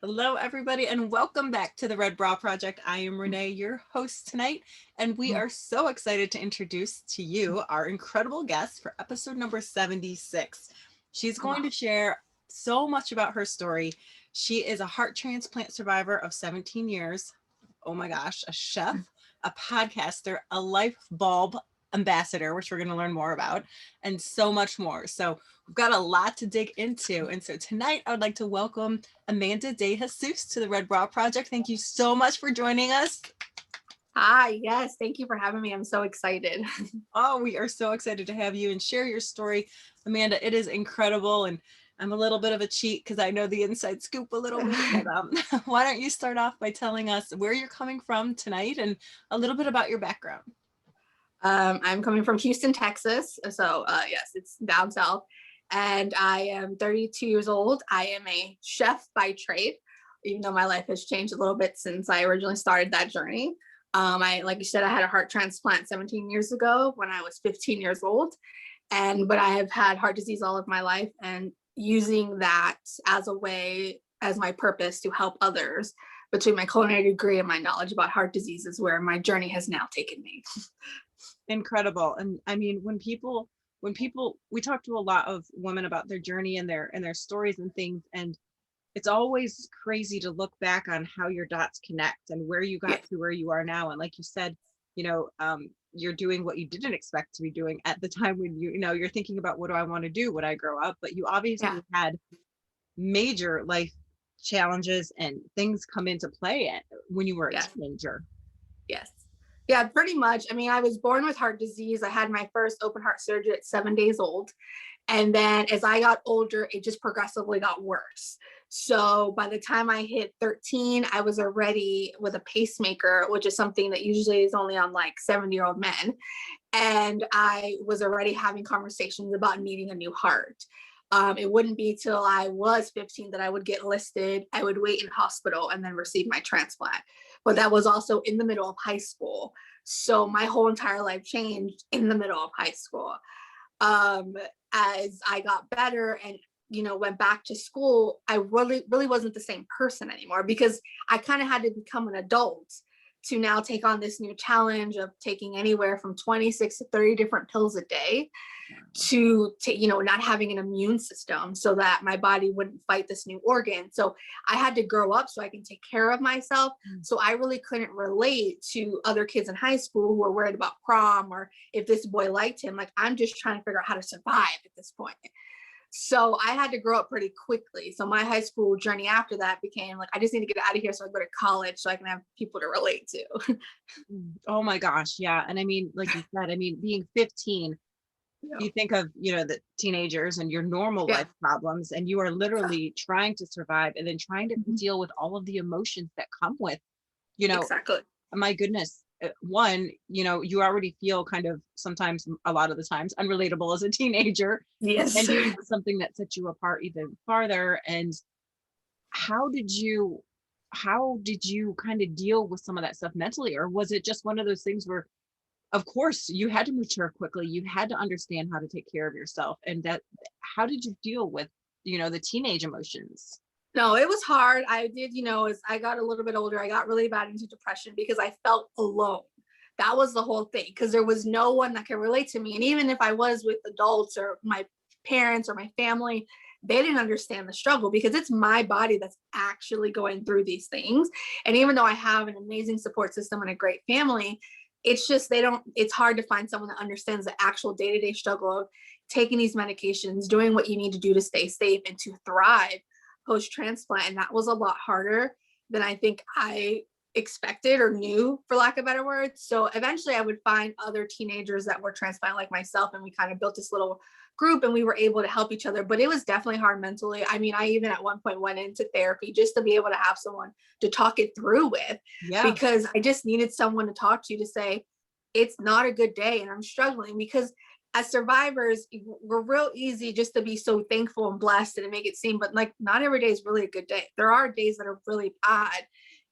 Hello, everybody, and welcome back to the Red Bra Project. I am Renee, your host tonight, and we are so excited to introduce to you our incredible guest for episode number 76. She's going to share so much about her story. She is a heart transplant survivor of 17 years. Oh my gosh, a chef, a podcaster, a Lyfebulb Ambassador, which we're going to learn more about, and so much more. So we've got a lot to dig into. And so tonight I would like to welcome Amanda Dejesus to the Red Bra Project. Thank you so much for joining us. Hi, yes, thank you for having me. I'm so excited. Oh, we are so excited to have you and share your story. Amanda, it is incredible. And I'm a little bit of a cheat because I know the inside scoop a little bit. But, why don't you start off by telling us where you're coming from tonight and a little bit about your background? I'm coming from Houston, Texas. So yes, it's down south. And I am 32 years old. I am a chef by trade, even though my life has changed a little bit since I originally started that journey. Like you said, I had a heart transplant 17 years ago when I was 15 years old. But I have had heart disease all of my life, and using that as a way, as my purpose to help others between my culinary degree and my knowledge about heart disease is where my journey has now taken me. Incredible. And I mean, when people we talk to a lot of women about their journey and their stories and things, and it's always crazy to look back on how your dots connect and where you got to where you are now. And like you said, you're doing what you didn't expect to be doing at the time when you're thinking about, what do I want to do when I grow up? But you obviously Yeah. had major life challenges and things come into play when you were a Yes. teenager. Yes. Yeah, pretty much. I mean, I was born with heart disease. I had my first open heart surgery at 7 days old. And then as I got older, it just progressively got worse. So by the time I hit 13, I was already with a pacemaker, which is something that usually is only on like 70-year-old men. And I was already having conversations about needing a new heart. It wouldn't be till I was 15 that I would get listed. I would wait in hospital and then receive my transplant. But that was also in the middle of high school. So my whole entire life changed in the middle of high school. Um, as I got better and went back to school, I really wasn't the same person anymore, because I kind of had to become an adult to now take on this new challenge of taking anywhere from 26 to 30 different pills a day, to not having an immune system so that my body wouldn't fight this new organ. So I had to grow up so I can take care of myself. So I really couldn't relate to other kids in high school who were worried about prom or if this boy liked him. Like, I'm just trying to figure out how to survive at this point. So I had to grow up pretty quickly. So my high school journey after that became like, I just need to get out of here so I go to college so I can have people to relate to. Oh my gosh, yeah. And I mean, like you said, I mean, being 15, Yeah. you think of the teenagers and your normal Yeah. life problems, and you are literally trying to survive and then trying to deal with all of the emotions that come with you know Exactly. my goodness. One, you already feel kind of, sometimes, a lot of the times, unrelatable as a teenager, and Yes. here you have something that sets you apart even farther. And how did you kind of deal with some of that stuff mentally? Or was it just one of those things where, of course, you had to mature quickly, you had to understand how to take care of yourself, and that, how did you deal with the teenage emotions? No, it was hard. I did, as I got a little bit older, I got really bad into depression because I felt alone. That was the whole thing, because there was no one that could relate to me. And even if I was with adults or my parents or my family, they didn't understand the struggle, because it's my body that's actually going through these things. And even though I have an amazing support system and a great family, it's just it's hard to find someone that understands the actual day-to-day struggle of taking these medications, doing what you need to do to stay safe and to thrive post transplant. And that was a lot harder than I think I expected or knew, for lack of better words. So eventually I would find other teenagers that were transplant like myself, and we kind of built this little group and we were able to help each other. But it was definitely hard mentally. I mean, I even at one point went into therapy just to be able to have someone to talk it through with, Yeah. because I just needed someone to talk to say, it's not a good day and I'm struggling. Because as survivors, we're real easy just to be so thankful and blessed and make it seem, but like, not every day is really a good day. There are days that are really bad.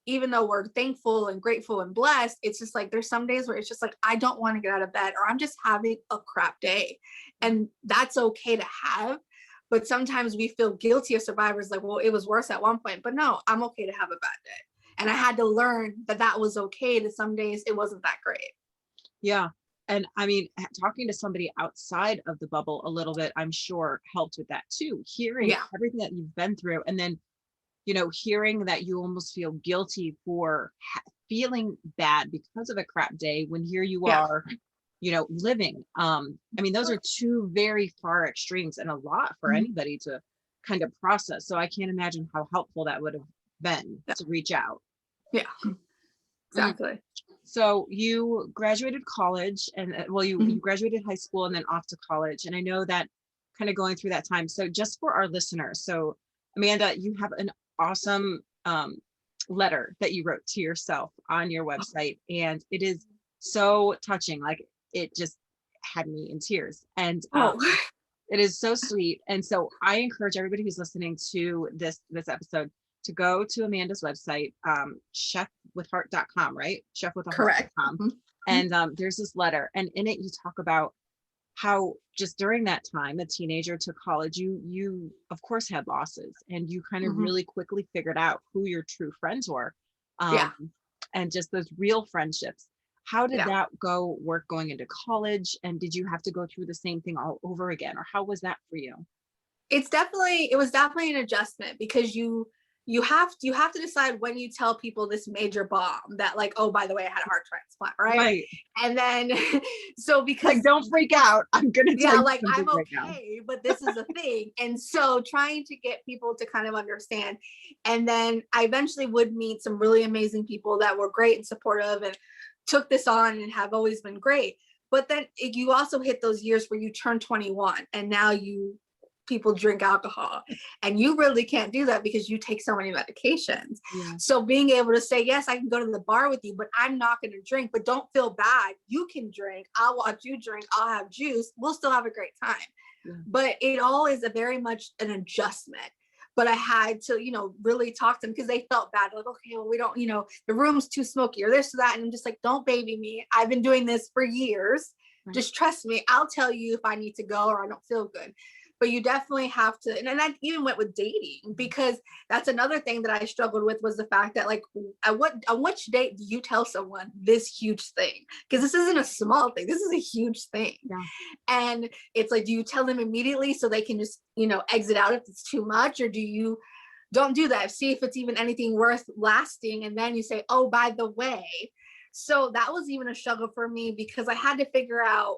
Even though we're thankful and grateful and blessed, it's just like, there's some days where it's just like, I don't want to get out of bed, or I'm just having a crap day. And that's okay to have. But sometimes we feel guilty as survivors, like, well, it was worse at one point, but no, I'm okay to have a bad day. And I had to learn that that was okay, that some days it wasn't that great. Yeah. And I mean, talking to somebody outside of the bubble a little bit, I'm sure helped with that too. Hearing Yeah. everything that you've been through, and then, you know, hearing that you almost feel guilty for feeling bad because of a crap day when here you Yeah. are, you know, living. I mean, those are two very far extremes and a lot for anybody to kind of process. So I can't imagine how helpful that would have been Yeah. to reach out. Yeah. Mm. Exactly. So you graduated college and well, you graduated high school and then off to college. And I know that kind of going through that time. So just for our listeners, so Amanda, you have an awesome letter that you wrote to yourself on your website. And it is so touching. Like it just had me in tears. And Oh, it is so sweet. And so I encourage everybody who's listening to this episode to go to Amanda's website, chefwithheart.com, right? correct. Chefwithheart.com. And there's this letter, and in it you talk about how just during that time, a teenager to college, you of course had losses, and you kind of really quickly figured out who your true friends were, Yeah. and just those real friendships. How did Yeah. that work going into college? And did you have to go through the same thing all over again? Or how was that for you? It was definitely an adjustment, because you have to decide when you tell people this major bomb that, like, oh, by the way, I had a heart transplant, right? Right. And then so because Like, don't freak out. I'm gonna tell yeah, you like, something I'm right now. okay, but this is a thing. And so trying to get people to kind of understand. And then I eventually would meet some really amazing people that were great and supportive and took this on and have always been great. But then you also hit those years where you turn 21 and now people drink alcohol, and you really can't do that because you take so many medications. Yeah. So being able to say, yes, I can go to the bar with you, but I'm not going to drink, but don't feel bad. You can drink. I'll watch you drink. I'll have juice. We'll still have a great time. Yeah. But it all is very much an adjustment. But I had to, really talk to them, because they felt bad. Like, okay, well, we don't, the room's too smoky or this or that. And I'm just like, don't baby me. I've been doing this for years. Right. Just trust me. I'll tell you if I need to go or I don't feel good. But you definitely have to, and that even went with dating, because that's another thing that I struggled with, was the fact that, like, on which date do you tell someone this huge thing? Because this isn't a small thing, this is a huge thing. Yeah. And it's like, do you tell them immediately so they can just, exit out if it's too much, or do you don't do that? See if it's even anything worth lasting, and then you say, oh, by the way. So that was even a struggle for me, because I had to figure out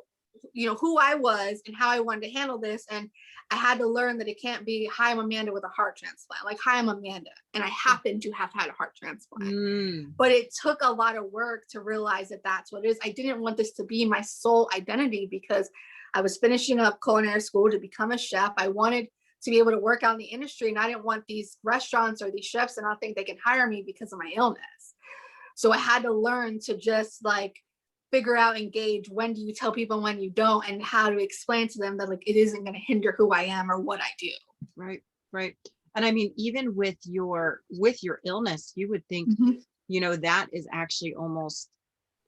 who I was and how I wanted to handle this. And I had to learn that it can't be, hi, I'm Amanda with a heart transplant. Like, hi, I'm Amanda, and I happen to have had a heart transplant. But it took a lot of work to realize that that's what it is. I didn't want this to be my sole identity, because I was finishing up culinary school to become a chef. I wanted to be able to work out in the industry, and I didn't want these restaurants or these chefs to not think they can hire me because of my illness. So I had to learn to just, like, figure out, engage, when do you tell people and when you don't, and how to explain to them that, like, it isn't going to hinder who I am or what I do. Right. And I mean, even with your illness, you would think, that is actually almost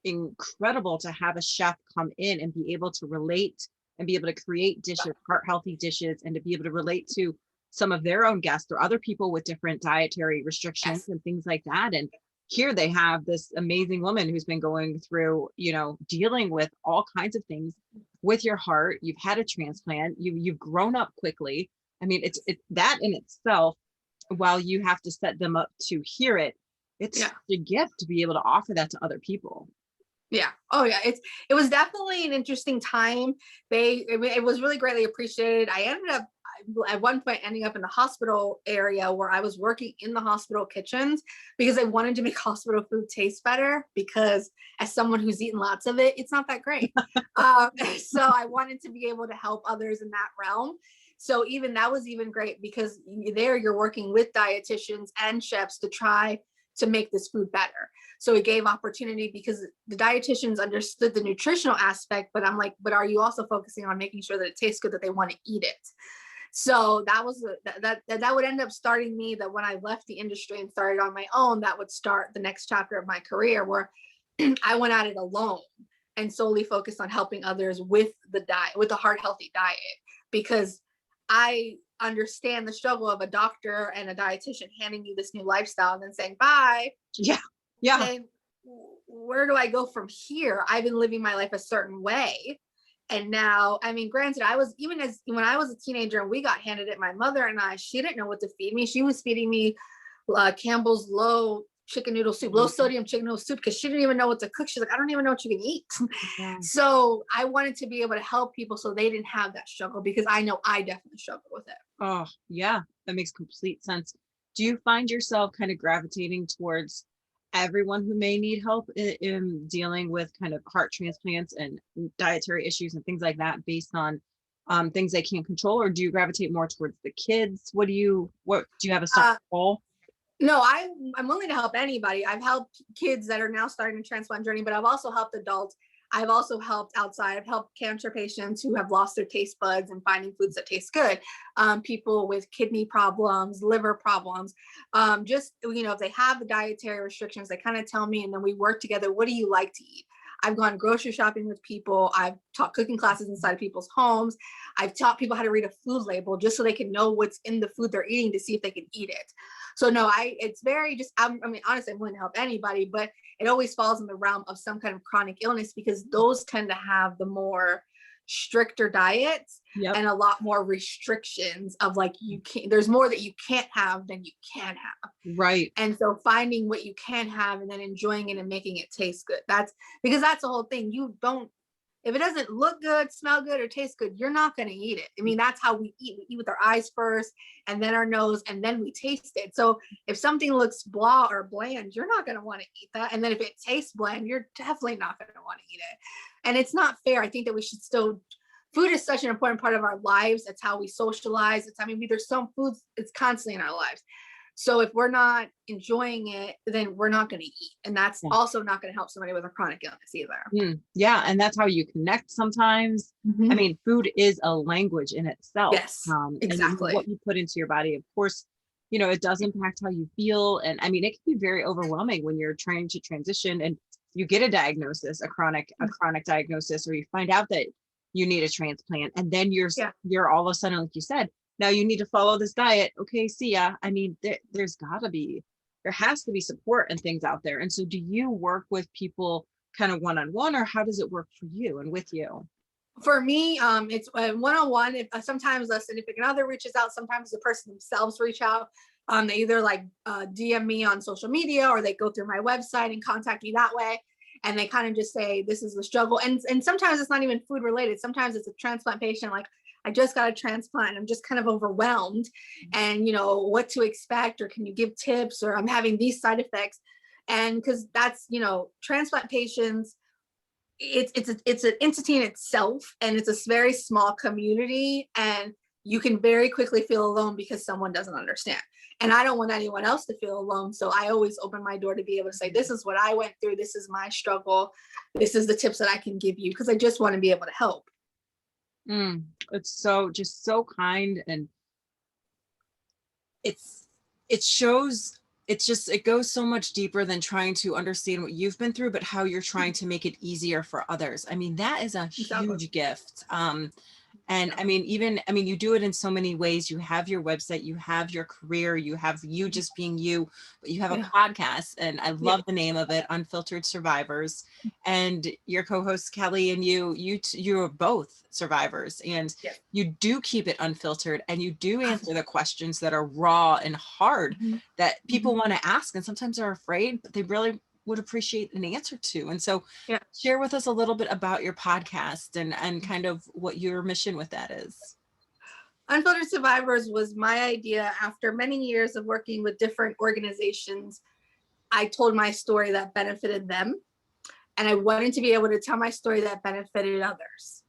incredible to have a chef come in and be able to relate and be able to create dishes, heart healthy dishes, and to be able to relate to some of their own guests or other people with different dietary restrictions and things like that. And here they have this amazing woman who's been going through, dealing with all kinds of things with your heart. You've had a transplant. You've grown up quickly. I mean, it's that in itself, while you have to set them up to hear it, it's a gift to be able to offer that to other people. Yeah. Oh yeah. It was definitely an interesting time. It was really greatly appreciated. I ended up at one point ending up in the hospital area, where I was working in the hospital kitchens, because I wanted to make hospital food taste better, because as someone who's eaten lots of it, it's not that great. So I wanted to be able to help others in that realm. So even that was even great, because there you're working with dietitians and chefs to try to make this food better. So it gave opportunity, because the dietitians understood the nutritional aspect, but I'm like, but are you also focusing on making sure that it tastes good, that they want to eat it? So that was that would end up starting me, that when I left the industry and started on my own, that would start the next chapter of my career, where I went at it alone and solely focused on helping others with the diet, with the heart healthy diet, because I understand the struggle of a doctor and a dietitian handing you this new lifestyle and then saying bye. Yeah. Yeah. Okay, where do I go from here? I've been living my life a certain way. And now, I mean, granted, I was, even as when I was a teenager and we got handed it, my mother and I, she didn't know what to feed me. She was feeding me Campbell's low chicken noodle soup, low sodium chicken noodle soup, because she didn't even know what to cook. She's like, I don't even know what you can eat. Yeah. So I wanted to be able to help people so they didn't have that struggle, because I know I definitely struggle with it. Oh, yeah, that makes complete sense. Do you find yourself kind of gravitating towards everyone who may need help in dealing with kind of heart transplants and dietary issues and things like that based on things they can't control, or do you gravitate more towards the kids? What do you have a certain goal? No, I'm willing to help anybody. I've helped kids that are now starting a transplant journey, but I've also helped adults. I've also helped outside. I've helped cancer patients who have lost their taste buds and finding foods that taste good. People with kidney problems, liver problems. Just, if they have the dietary restrictions, they kind of tell me, and then we work together. What do you like to eat? I've gone grocery shopping with people. I've taught cooking classes inside of people's homes. I've taught people how to read a food label just so they can know what's in the food they're eating to see if they can eat it. So no, it's very just, I mean, honestly, I'm willing to help anybody, but it always falls in the realm of some kind of chronic illness, because those tend to have the more stricter diets. Yep. And a lot more restrictions of like, there's more that you can't have than you can have. Right. And so finding what you can have and then enjoying it and making it taste good. That's the whole thing. If it doesn't look good, smell good, or taste good, you're not going to eat it. I mean, that's how we eat. We eat with our eyes first, and then our nose, and then we taste it. So if something looks blah or bland, you're not going to want to eat that. And then if it tastes bland, you're definitely not going to want to eat it. And it's not fair. I think that we should still, food is such an important part of our lives. It's how we socialize. There's some foods, it's constantly in our lives. So if we're not enjoying it, then we're not going to eat. And that's also not going to help somebody with a chronic illness either. Yeah. And that's how you connect sometimes. I mean, food is a language in itself. Yes, exactly. And what you put into your body, of course, it does impact how you feel. And I mean, it can be very overwhelming when you're trying to transition and you get a diagnosis, a chronic diagnosis, or you find out that you need a transplant. And then you're all of a sudden, like you said, now you need to follow this diet. Okay, see ya. I mean, there has to be support and things out there. And so do you work with people kind of one-on-one, or how does it work for you and with you? For me, it's one-on-one. Sometimes a significant other reaches out, sometimes the person themselves reach out. They either DM me on social media, or they go through my website and contact me that way. And they kind of just say, this is the struggle. And sometimes it's not even food related. Sometimes it's a transplant patient, like, I just got a transplant and I'm just kind of overwhelmed, and what to expect, or can you give tips, or I'm having these side effects. And because that's, transplant patients, it's an entity in itself, and it's a very small community, and you can very quickly feel alone because someone doesn't understand. And I don't want anyone else to feel alone. So I always open my door to be able to say, this is what I went through. This is my struggle. This is the tips that I can give you, because I just want to be able to help. It's so kind, and it goes so much deeper than trying to understand what you've been through, but how you're trying to make it easier for others. I mean, that is a huge gift. And I mean, you do it in so many ways. You have your website, you have your career, you have you just being you, but you have a podcast, and I love the name of it, Unfiltered Survivors. And your co-host Kelly and you are both survivors, and you do keep it unfiltered, and you do answer the questions that are raw and hard that people want to ask, and sometimes are afraid, but they really would appreciate an answer to. And so share with us a little bit about your podcast and kind of what your mission with that is. Unfiltered Survivors was my idea after many years of working with different organizations. I told my story that benefited them, and I wanted to be able to tell my story that benefited others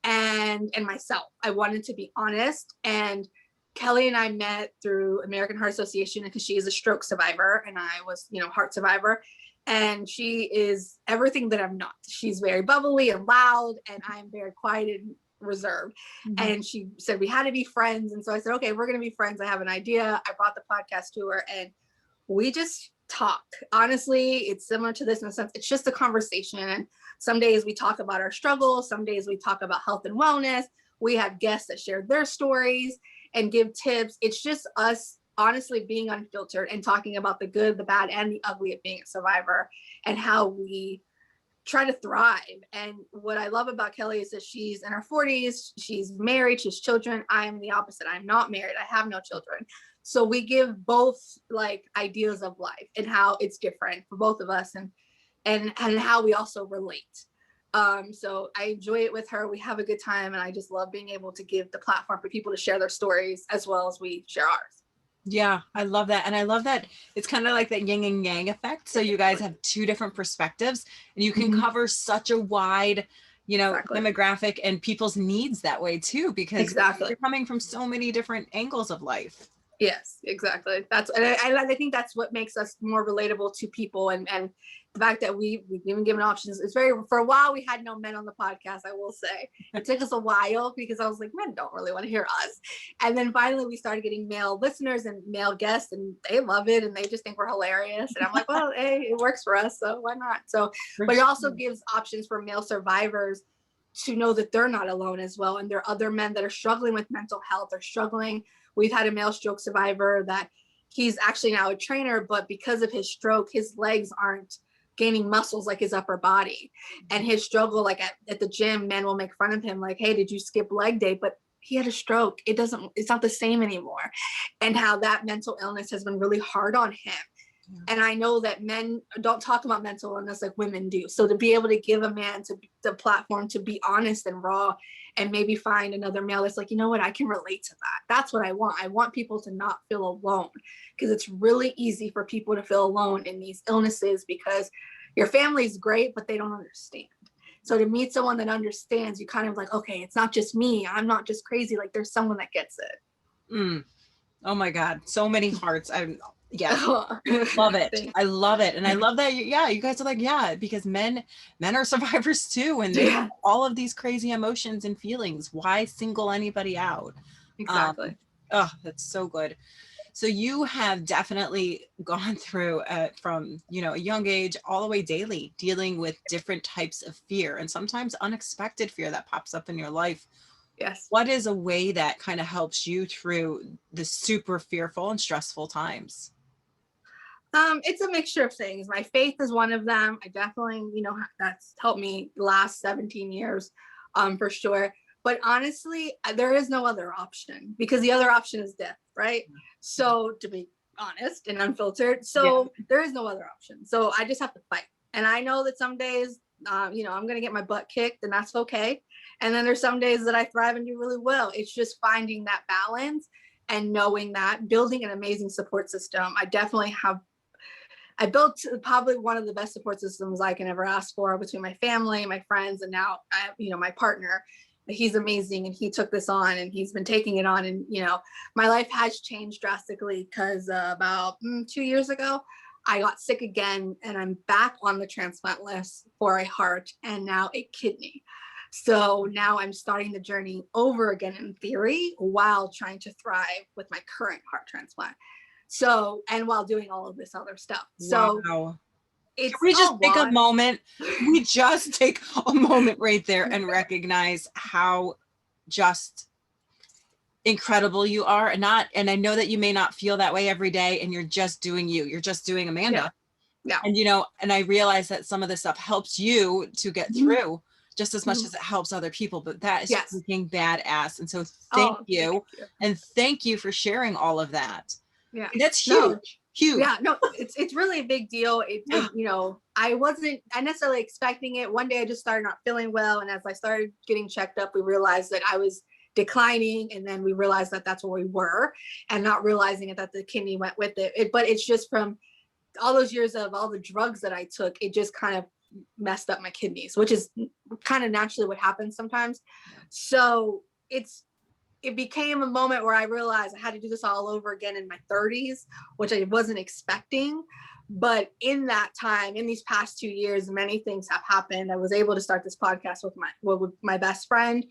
and myself. I wanted to be honest. And Kelly and I met through American Heart Association, because she is a stroke survivor and I was, heart survivor. And she is everything that I'm not. She's very bubbly and loud, and I'm very quiet and reserved. And she said we had to be friends. And so I said, okay, we're going to be friends. I have an idea. I brought the podcast to her, and we just talk. Honestly, it's similar to this in a sense. It's just a conversation. And some days we talk about our struggles. Some days we talk about health and wellness. We have guests that share their stories and give tips. It's just us honestly being unfiltered and talking about the good, the bad, and the ugly of being a survivor and how we try to thrive. And what I love about Kelly is that she's in her 40s, she's married, she has children. I am the opposite. I'm not married. I have no children. So we give both like ideas of life and how it's different for both of us, and how we also relate. So I enjoy it with her. We have a good time, and I just love being able to give the platform for people to share their stories as well as we share ours. Yeah, I love that. And I love that it's kind of like that yin and yang effect. So you guys have two different perspectives and you can cover such a wide, demographic and people's needs that way too, because you're coming from so many different angles of life. Yes, exactly. I think that's what makes us more relatable to people, and the fact that we've even given options. It's for a while we had no men on the podcast. I will say it took us a while because I was like, men don't really want to hear us, and then finally we started getting male listeners and male guests, and they love it and they just think we're hilarious. And I'm like, well, hey, it works for us, so why not? So, but it also gives options for male survivors to know that they're not alone as well, and there are other men that are struggling with mental health or struggling. We've had a male stroke survivor that he's actually now a trainer, but because of his stroke, his legs aren't gaining muscles like his upper body. And his struggle, like at the gym, men will make fun of him, like, hey, did you skip leg day? But he had a stroke. It's not the same anymore. And how that mental illness has been really hard on him. And I know that men don't talk about mental illness like women do. So to be able to give a man the platform to be honest and raw, and maybe find another male that's like, you know what, I can relate to that. That's what I want. I want people to not feel alone, because it's really easy for people to feel alone in these illnesses because your family is great, but they don't understand. So to meet someone that understands, you kind of like, okay, it's not just me. I'm not just crazy. Like there's someone that gets it. Oh my God. So many hearts. Love it. I love it. And I love that. You guys are like, because men are survivors too. And they have all of these crazy emotions and feelings. Why single anybody out? Exactly. That's so good. So you have definitely gone through from, a young age all the way daily, dealing with different types of fear and sometimes unexpected fear that pops up in your life. Yes. What is a way that kind of helps you through the super fearful and stressful times? It's a mixture of things. My faith is one of them. I definitely, that's helped me the last 17 years, for sure. But honestly, there is no other option, because the other option is death, right? So to be honest and unfiltered, there is no other option. So I just have to fight. And I know that some days, I'm going to get my butt kicked, and that's okay. And then there's some days that I thrive and do really well. It's just finding that balance and knowing that, building an amazing support system. I built probably one of the best support systems I can ever ask for, between my family, my friends, and now my partner. He's amazing, and he took this on, and he's been taking it on. And my life has changed drastically because about 2 years ago, I got sick again, and I'm back on the transplant list for a heart and now a kidney. So now I'm starting the journey over again in theory, while trying to thrive with my current heart transplant. So, and while doing all of this other stuff. So wow. Can we just take a moment? We just take a moment right there and recognize how just incredible you are. And I know that you may not feel that way every day, and you're just doing you. You're just doing Amanda. Yeah. And and I realize that some of this stuff helps you to get through just as much as it helps other people. But that is freaking badass. And so thank you. And thank you for sharing all of that. Yeah. And that's huge. Huge. Yeah, no, it's really a big deal. I wasn't necessarily expecting it. One day I just started not feeling well, and as I started getting checked up, we realized that I was declining, and then we realized that that's where we were, and not realizing it that the kidney went with it. But it's just from all those years of all the drugs that I took, it just kind of messed up my kidneys, which is kind of naturally what happens sometimes. So it became a moment where I realized I had to do this all over again in my 30s, which I wasn't expecting. But in that time, in these past 2 years, many things have happened. I was able to start this podcast with my best friend.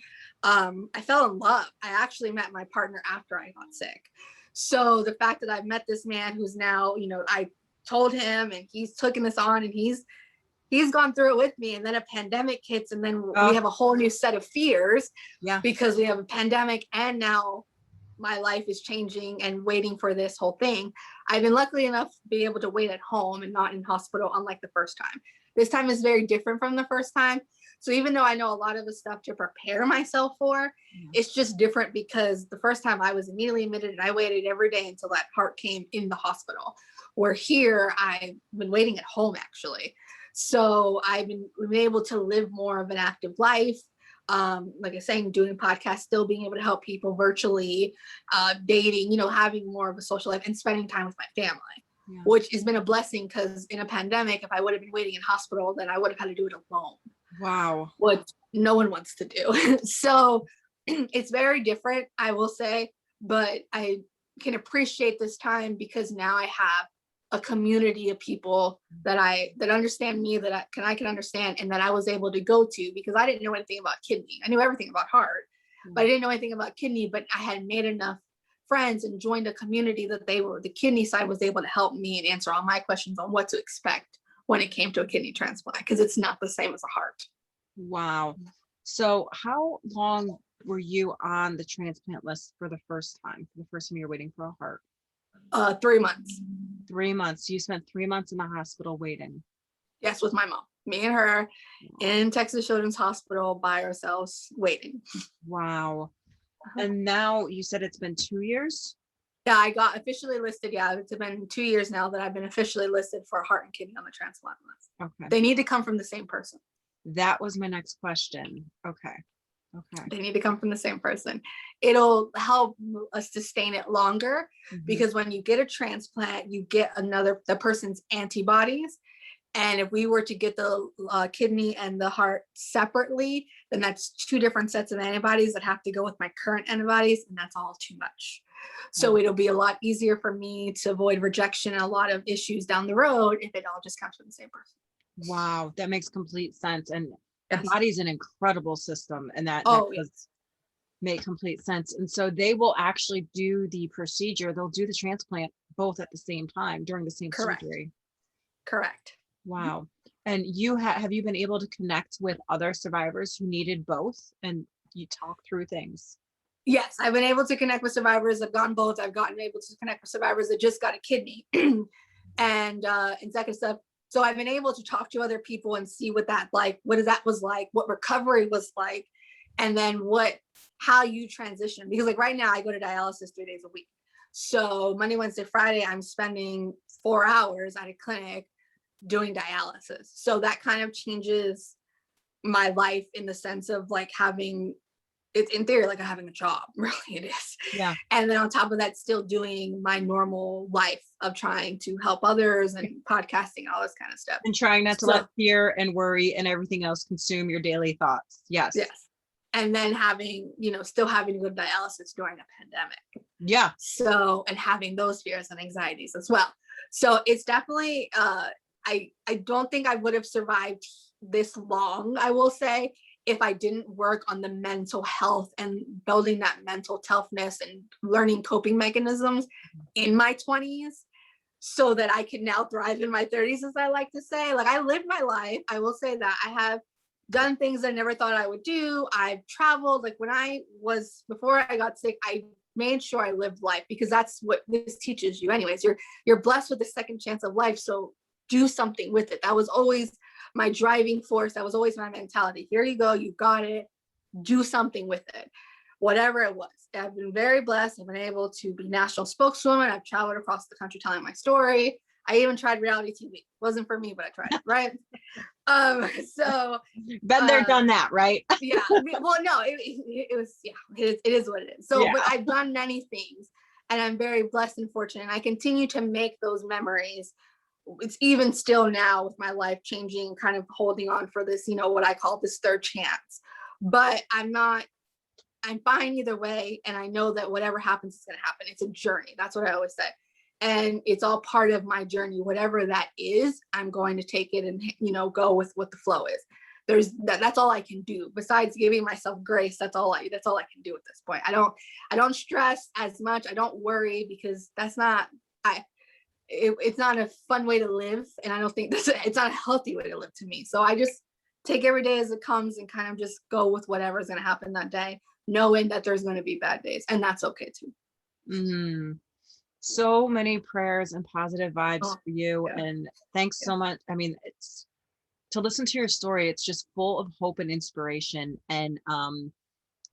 I fell in love. I actually met my partner after I got sick. So the fact that I've met this man who's now, I told him, and he's taken this on, and he's he's gone through it with me, and then a pandemic hits, and then Oh, we have a whole new set of fears yeah. because we have a pandemic, and now my life is changing and waiting for this whole thing. I've been lucky enough to be able to wait at home and not in hospital, unlike the first time. This time is very different from the first time. So even though I know a lot of the stuff to prepare myself for, it's just different because the first time I was immediately admitted and I waited every day until that heart came in the hospital. Where here, I've been waiting at home actually. So I've been able to live more of an active life. Like I was saying, doing podcasts, still being able to help people virtually, dating, having more of a social life and spending time with my family, which has been a blessing because in a pandemic, if I would have been waiting in hospital, then I would have had to do it alone. Wow. What no one wants to do. So it's very different, I will say, but I can appreciate this time because now I have a community of people that understand me, that I can understand, and that I was able to go to because I didn't know anything about kidney. I knew everything about heart, but I didn't know anything about kidney. But I had made enough friends and joined a community that the kidney side was able to help me and answer all my questions on what to expect when it came to a kidney transplant, because it's not the same as a heart. Wow. So how long were you on the transplant list for the first time you're waiting for a heart? 3 months. 3 months. You spent 3 months in the hospital waiting. Yes, with my mom. Me and her in Texas Children's Hospital by ourselves waiting. Wow. And now you said it's been 2 years? Yeah, I got officially listed. Yeah, it's been 2 years now that I've been officially listed for heart and kidney on the transplant list. Okay. They need to come from the same person. That was my next question. Okay. They need to come from the same person. It'll help us sustain it longer because when you get a transplant, you get the person's antibodies. And if we were to get the kidney and the heart separately, then that's 2 different sets of antibodies that have to go with my current antibodies, and that's all too much. So it'll be a lot easier for me to avoid rejection and a lot of issues down the road if it all just comes from the same person. Wow, that makes complete sense. And the body's an incredible system, and that does make complete sense. And so they will actually do the procedure. They'll do the transplant both at the same time during the same surgery. Correct. Wow. And you have you been able to connect with other survivors who needed both, and you talk through things? Yes, I've been able to connect with survivors. I've gotten both. I've gotten able to connect with survivors that just got a kidney and second stuff. So I've been able to talk to other people and see what that was like, what recovery was like, and then how you transition. Because like right now I go to dialysis 3 days a week. So Monday, Wednesday, Friday, I'm spending 4 hours at a clinic doing dialysis. So that kind of changes my life in the sense of like it's in theory like having a job. Really it is. Yeah. And then on top of that, still doing my normal life of trying to help others and podcasting, all this kind of stuff. And trying not to let fear and worry and everything else consume your daily thoughts. Yes. And then still having to go to dialysis during a pandemic. Yeah. So, and having those fears and anxieties as well. So it's definitely, I don't think I would have survived this long, I will say, if I didn't work on the mental health and building that mental toughness and learning coping mechanisms in my 20s so that I can now thrive in my 30s, as I like to say. Like I lived my life. I will say that I have done things I never thought I would do. I've traveled. Like before I got sick, I made sure I lived life because that's what this teaches you anyways. You're blessed with a second chance of life. So do something with it. That was always my driving force. That was always my mentality. Here you go. You got it. Do something with it. Whatever it was. I've been very blessed. I've been able to be national spokeswoman. I've traveled across the country telling my story. I even tried reality TV. Wasn't for me, but I tried it, right? So been there, done that, right? Yeah. Well, no, it was, it is what it is. So, but I've done many things and I'm very blessed and fortunate. And I continue to make those memories. It's even still now with my life changing, kind of holding on for this, what I call this third chance. But I'm fine either way. And I know that whatever happens is going to happen. It's a journey. That's what I always say. And it's all part of my journey. Whatever that is, I'm going to take it and, go with what the flow is. That's all I can do. Besides giving myself grace, that's all I can do at this point. I don't stress as much. I don't worry because it's not a fun way to live. And I don't think it's not a healthy way to live to me. So I just take every day as it comes and kind of just go with whatever's going to happen that day, knowing that there's going to be bad days, and that's okay too. Mm. So many prayers and positive vibes Oh, for you. yeah. And thanks Yeah. so much. I mean, it's to listen to your story, it's just full of hope and inspiration. And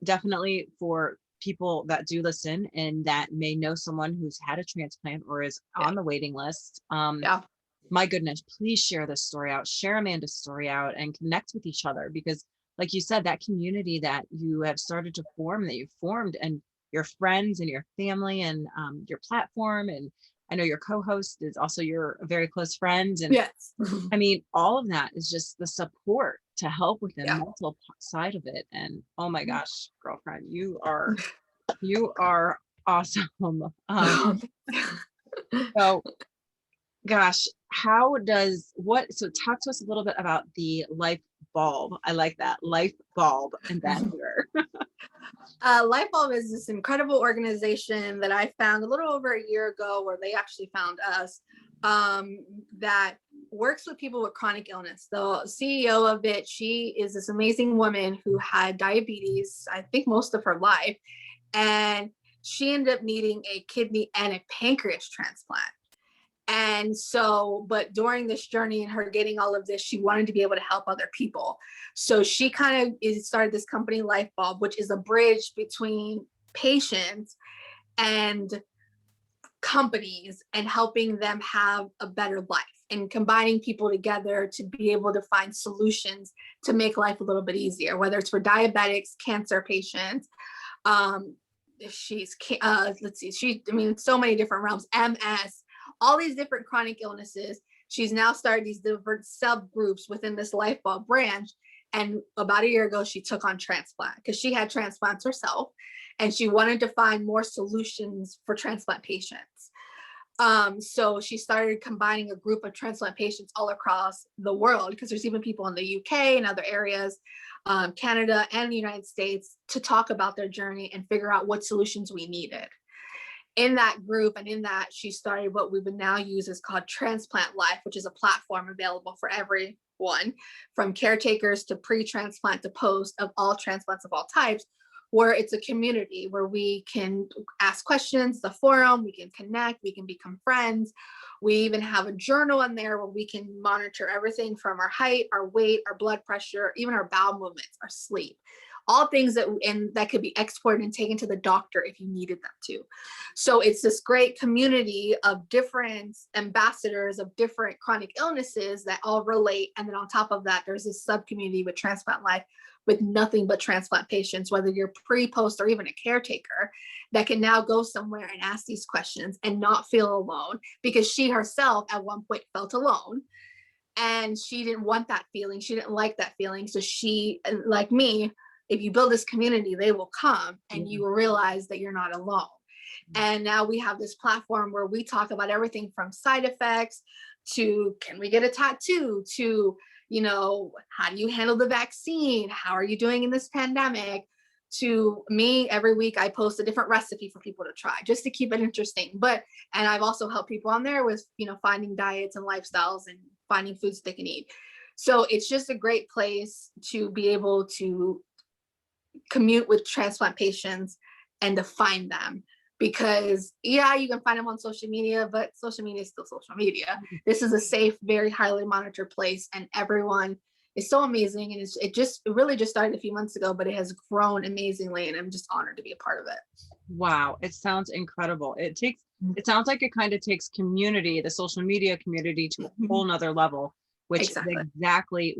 definitely for people that do listen and that may know someone who's had a transplant or is Yeah. on the waiting list, Yeah. my goodness, please share this story out, share Amanda's story out, and connect with each other, because like you said, that community that you have started to form, that you've formed, and your friends and your family and your platform, and I know your co-host is also your very close friend, and Yes. I mean, all of that is just the support to help with the Yeah. mental side of it. And oh my gosh, girlfriend, you are awesome. So gosh, so talk to us a little bit about the life bulb. I like that, life bulb ambassador. Lyfebulb is this incredible organization that I found a little over a year ago, where they actually found us, that works with people with chronic illness. The CEO of it, she is this amazing woman who had diabetes, I think most of her life, and she ended up needing a kidney and a pancreas transplant. And so, but during this journey and her getting all of this, she wanted to be able to help other people. So she kind of started this company, Lyfebulb, which is a bridge between patients and companies, and helping them have a better life and combining people together to be able to find solutions to make life a little bit easier, whether it's for diabetics, cancer patients. Let's see, I mean, so many different realms, MS, all these different chronic illnesses. She's now started these different subgroups within this Lyfebulb branch. And about a year ago, she took on transplant because she had transplants herself, and she wanted to find more solutions for transplant patients. So she started combining a group of transplant patients all across the world, because there's even people in the UK and other areas, Canada and the United States, to talk about their journey and figure out what solutions we needed. In that group and in that, she started what we would now use is called Transplant Life, which is a platform available for everyone, from caretakers to pre-transplant to post, of all transplants of all types, where it's a community where we can ask questions, the forum, we can connect, we can become friends. We even have a journal in there where we can monitor everything from our height, our weight, our blood pressure, even our bowel movements, our sleep, all things that could be exported and taken to the doctor if you needed them to. So it's this great community of different ambassadors of different chronic illnesses that all relate. And then on top of that, there's this sub community with Transplant Life, with nothing but transplant patients, whether you're pre, post, or even a caretaker, that can now go somewhere and ask these questions and not feel alone, because she herself at one point felt alone. And she didn't want that feeling. She didn't like that feeling. So she, like me, if you build this community, they will come and you will realize that you're not alone. And now we have this platform where we talk about everything from side effects to, can we get a tattoo, to, how do you handle the vaccine? How are you doing in this pandemic? To me, every week I post a different recipe for people to try, just to keep it interesting. And I've also helped people on there with, finding diets and lifestyles and finding foods they can eat. So it's just a great place to be able to commute with transplant patients and to find them, because you can find them on social media, but social media is still social media. This is a safe, very highly monitored place, and everyone is so amazing. And it really just started a few months ago, but it has grown amazingly, and I'm just honored to be a part of it. Wow, it sounds incredible. It sounds like it kind of takes community, the social media community, to a whole nother level, which Exactly. is exactly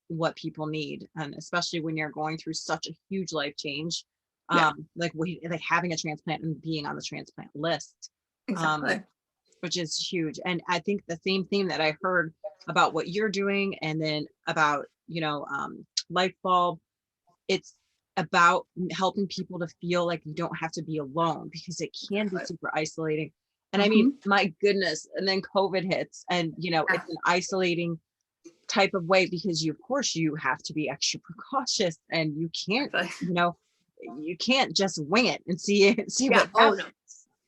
what people need. And especially when you're going through such a huge life change, like having a transplant and being on the transplant list, Exactly. which is huge. And I think the same thing that I heard about what you're doing, and then about, Lyfebulb, it's about helping people to feel like you don't have to be alone, because it can be super isolating. And I mean, my goodness, and then COVID hits, and it's an isolating type of way, because of course you have to be extra precautious, and you can't, you can't just wing it and see what happens.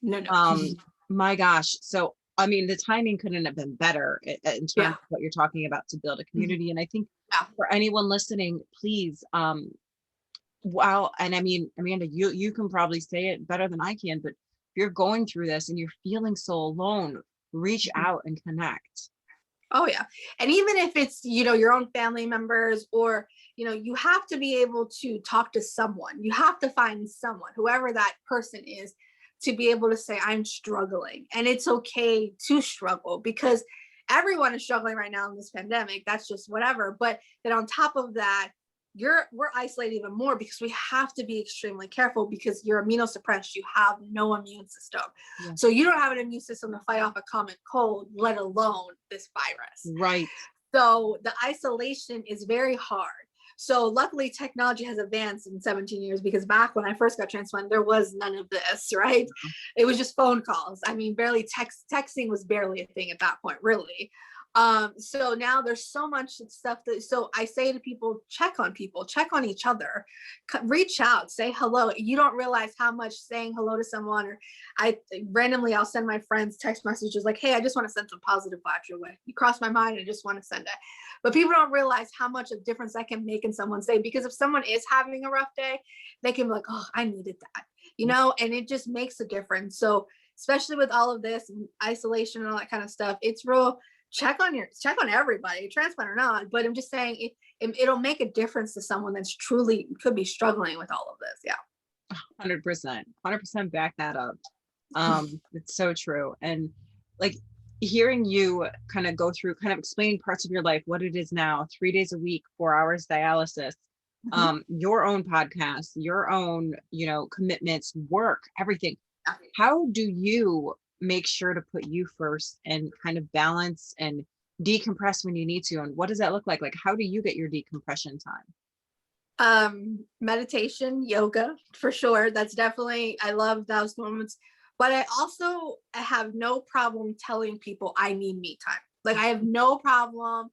No. My gosh. So I mean, the timing couldn't have been better in terms Yeah. of what you're talking about to build a community. And I think Yeah. for anyone listening, please, well, and I mean, Amanda, you can probably say it better than I can, but if you're going through this and you're feeling so alone, reach out and connect. Oh yeah. And even if it's, your own family members, or, you have to be able to talk to someone. You have to find someone, whoever that person is, to be able to say, I'm struggling. And it's okay to struggle, because everyone is struggling right now in this pandemic. That's just whatever. But then on top of that, we're isolated even more, because we have to be extremely careful, because you're immunosuppressed. You have no immune system. Yeah. So you don't have an immune system to fight off a common cold, let alone this virus. Right. So the isolation is very hard. So luckily technology has advanced in 17 years, because back when I first got transplanted, there was none of this, right? It was just phone calls. I mean, barely texting was barely a thing at that point, really. So now there's so much stuff so I say to people, check on each other, reach out, say hello. You don't realize how much saying hello to someone, or I'll send my friends text messages like, hey, I just want to send some positive vibes your way. You crossed my mind. I just want to send it. But people don't realize how much of difference that can make in someone's day, because if someone is having a rough day, they can be like, oh, I needed that, and it just makes a difference. So especially with all of this and isolation and all that kind of stuff, it's real. Check on everybody, transplant or not. But I'm just saying it'll make a difference to someone that's truly could be struggling with all of this. Yeah. 100% back that up. It's so true. And like hearing you kind of go through, kind of explaining parts of your life, what it is now, 3 days a week, 4 hours dialysis, your own podcast, your own, commitments, work, everything. How do you make sure to put you first and kind of balance and decompress when you need to? And what does that look like? Like, how do you get your decompression time? Meditation, yoga, for sure. That's definitely, I love those moments. But I also have no problem telling people I need me time. Like, I have no problem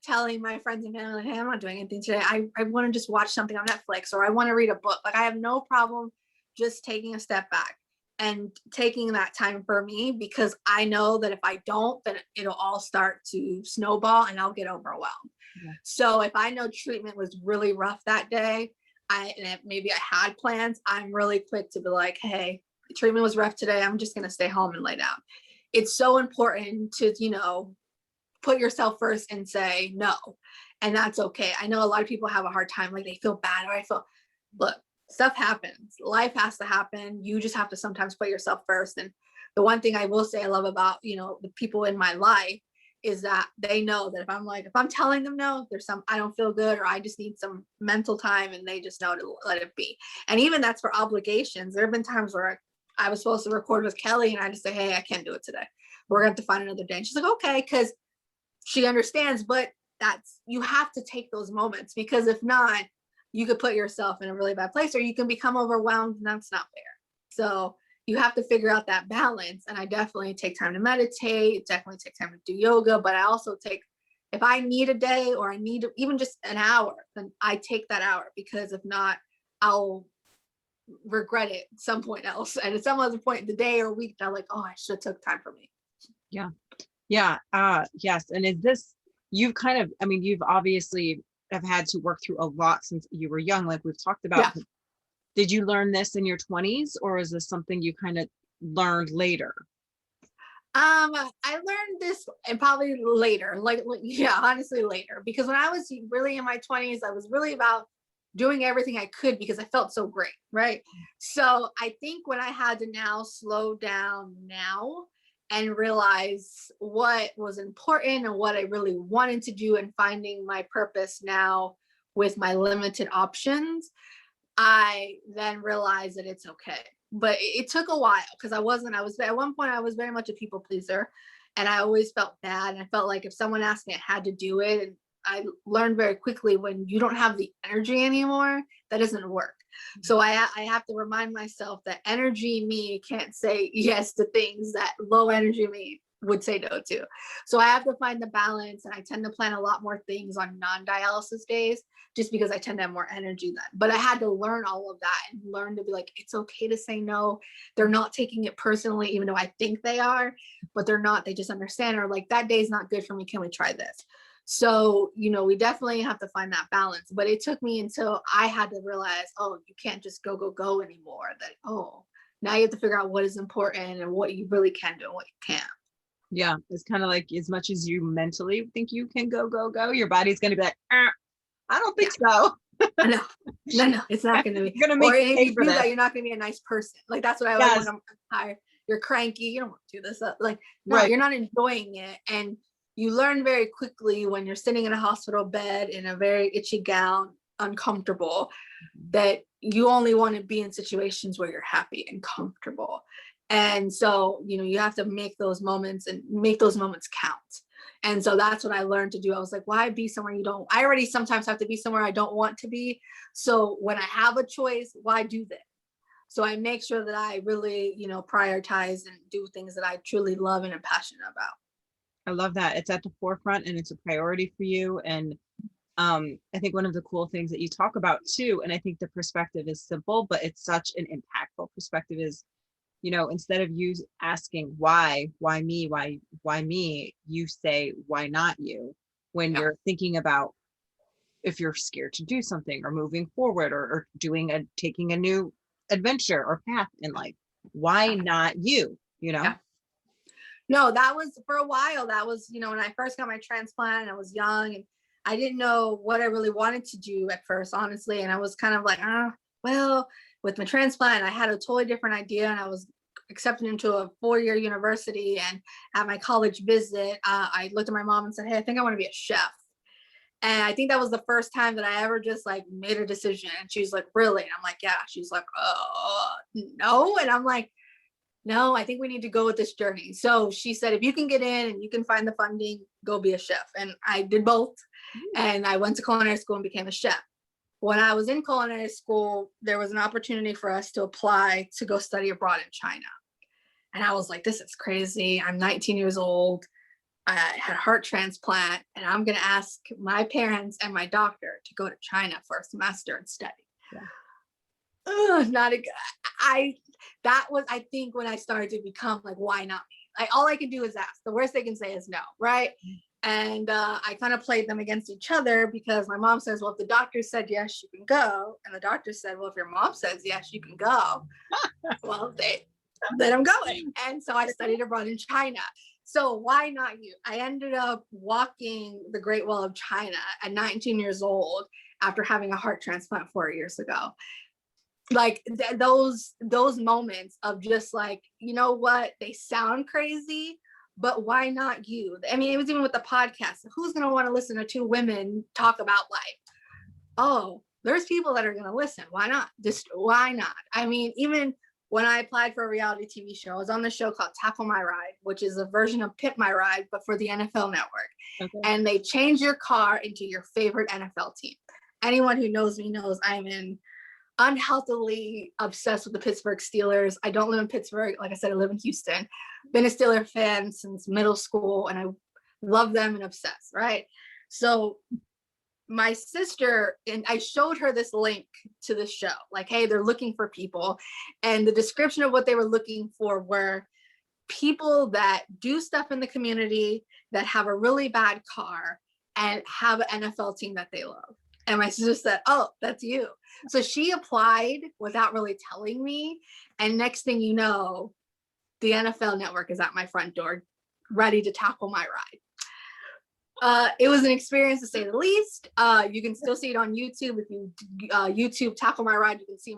telling my friends and family, like, hey, I'm not doing anything today. I want to just watch something on Netflix, or I want to read a book. Like, I have no problem just taking a step back and taking that time for me, because I know that if I don't, then it'll all start to snowball and I'll get overwhelmed. Yeah. So if I know treatment was really rough that day, maybe I had plans, I'm really quick to be like, hey, treatment was rough today. I'm just going to stay home and lay down. It's so important to, put yourself first and say no. And that's okay. I know a lot of people have a hard time, like they feel bad, or look, stuff happens. Life has to happen. You just have to sometimes put yourself first. And the one thing I will say I love about, the people in my life is that they know that if I'm telling them no, I don't feel good, or I just need some mental time, and they just know to let it be. And even that's for obligations. There have been times where I was supposed to record with Kelly, and I just say, hey, I can't do it today. We're going to have to find another day. And she's like, okay, because she understands, but you have to take those moments, because if not, you could put yourself in a really bad place, or you can become overwhelmed, and that's not fair. So you have to figure out that balance. And I definitely take time to meditate, definitely take time to do yoga, but I also if I need a day, or I need even just an hour, then I take that hour, because if not, I'll regret it at some point else. And at some other point in the day or week, I'm like, oh, I should have took time for me. Yeah. Yeah. Yes. And you've obviously have had to work through a lot since you were young, like we've talked about. Yeah. Did you learn this in your 20s, or is this something you kind of learned later? I learned this and probably later, honestly later, because when I was really in my 20s, I was really about doing everything I could because I felt so great. Right. So I think when I had to now slow down now and realize what was important and what I really wanted to do, and finding my purpose now with my limited options, I then realized that it's okay. But it took a while, because at one point I was very much a people pleaser, and I always felt bad. And I felt like if someone asked me, I had to do it. And I learned very quickly, when you don't have the energy anymore, that doesn't work. So I have to remind myself that energy me can't say yes to things that low energy me would say no to. So I have to find the balance, and I tend to plan a lot more things on non-dialysis days, just because I tend to have more energy then. But I had to learn all of that and learn to be like, it's okay to say no. They're not taking it personally, even though I think they are. but they're not, they just understand, or like, that day's not good for me, can we try this? So, we definitely have to find that balance. But it took me until I had to realize, oh, you can't just go anymore. That, oh, now you have to figure out what is important and what you really can do and what you can't. Yeah, it's kind of like, as much as you mentally think you can go, your body's going to be like, I don't think so. No, it's not going to be. Gonna Or make if you do this. that, you're not going to be a nice person. Like, that's what I like when I'm tired. You're cranky. You don't want to do this. Like, no, right. You're not enjoying it. And you learn very quickly when you're sitting in a hospital bed in a very itchy gown, uncomfortable, that you only want to be in situations where you're happy and comfortable. And so, you have to make those moments and make those moments count. And so that's what I learned to do. I was like, why be somewhere you don't? I already sometimes have to be somewhere I don't want to be. So when I have a choice, why do that? So I make sure that I really, prioritize and do things that I truly love and am passionate about. I love that. It's at the forefront and it's a priority for you. And I think one of the cool things that you talk about too, and I think the perspective is simple, but it's such an impactful perspective, is, instead of you asking why me, why me, you say, why not you? When you're thinking about if you're scared to do something or moving forward or taking a new adventure or path in life, why not you? Yeah. No, that was for a while. That was, when I first got my transplant, I was young and I didn't know what I really wanted to do at first, honestly. And I was kind of like, well, with my transplant, I had a totally different idea, and I was accepted into a 4-year university. And at my college visit, I looked at my mom and said, hey, I think I want to be a chef. And I think that was the first time that I ever just like made a decision. And she's like, really? And I'm like, yeah. She's like, no. And I'm like, no, I think we need to go with this journey. So she said, if you can get in and you can find the funding, go be a chef. And I did both. And I went to culinary school and became a chef. When I was in culinary school, there was an opportunity for us to apply to go study abroad in China. And I was like, this is crazy. I'm 19 years old. I had a heart transplant, and I'm going to ask my parents and my doctor to go to China for a semester and study. Not a good. That was, I think, when I started to become like, why not me? Like, all I can do is ask. The worst they can say is no, right? And I kind of played them against each other, because my mom says, well, if the doctor said yes, you can go. And the doctor said, well, if your mom says yes, you can go. Well, then I'm going. And so I studied abroad in China. So why not you? I ended up walking the Great Wall of China at 19 years old after having a heart transplant 4 years ago. Like those moments of just like, you know what, they sound crazy, but why not you? I mean, it was even with the podcast. Who's going to want to listen to two women talk about life? Oh, there's people that are going to listen. Why not? Just why not? I mean, even when I applied for a reality TV show, I was on the show called Tackle My Ride, which is a version of Pimp My Ride, but for the NFL Network. Okay. And they change your car into your favorite NFL team. Anyone who knows me knows I'm unhealthily obsessed with the Pittsburgh Steelers. I don't live in Pittsburgh. Like I said, I live in Houston. Been a Steeler fan since middle school, and I love them and obsessed, right? So my sister, and I showed her this link to the show, like, hey, they're looking for people. And the description of what they were looking for were people that do stuff in the community, that have a really bad car, and have an NFL team that they love. And my sister said, oh, that's you. So she applied without really telling me. And next thing you know, the NFL Network is at my front door, ready to tackle my ride. It was an experience, to say the least. You can still see it on YouTube. If you YouTube Tackle My Ride, you can see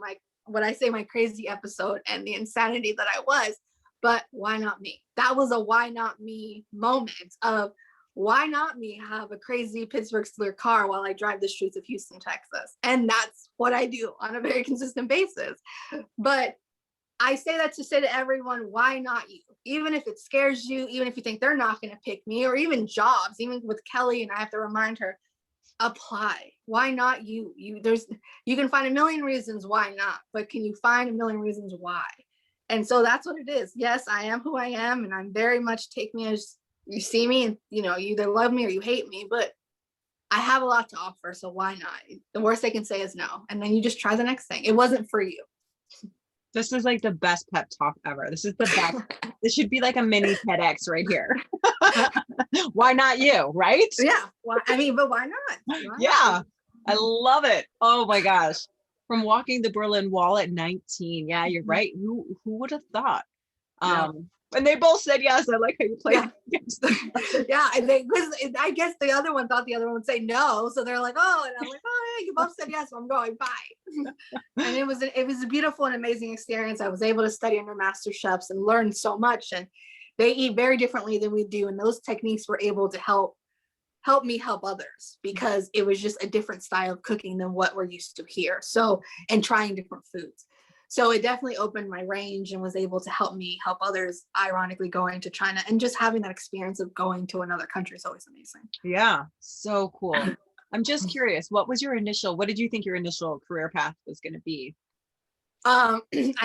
my crazy episode and the insanity that I was. But why not me? That was a why not me moment of, why not me have a crazy Pittsburgh Steelers car while I drive the streets of Houston, Texas? And that's what I do on a very consistent basis. But I say that to say to everyone, why not you? Even if it scares you, even if you think they're not going to pick me, or even jobs, even with Kelly, and I have to remind her, apply. Why not you? You can find a million reasons why not, but can you find a million reasons why? And so that's what it is. Yes, I am who I am, and I'm very much take me as you see me, and you either love me or you hate me, but I have a lot to offer, so why not? The worst they can say is no, and then you just try the next thing. It wasn't for you. This is like the best pep talk ever. This is the best. This should be like a mini TEDx right here. Why not you, right? Yeah. Well, I mean, but why not? Why Yeah, not? I love it. Oh my gosh. From walking the Berlin Wall at 19. Yeah, you're right. Who would have thought? Yeah. And they both said yes. I like how you played Yeah. against them. Yeah, and they, because I guess the other one thought the other one would say no, so they're like, oh, and I'm like, oh yeah, you both said yes, so I'm going. Bye. And it was a beautiful and amazing experience. I was able to study under master chefs and learn so much. And they eat very differently than we do, and those techniques were able to help me help others, because it was just a different style of cooking than what we're used to here. So, and trying different foods. So it definitely opened my range and was able to help me help others, ironically going to China, and just having that experience of going to another country is always amazing. Yeah, so cool. I'm just curious, what did you think your initial career path was going to be? I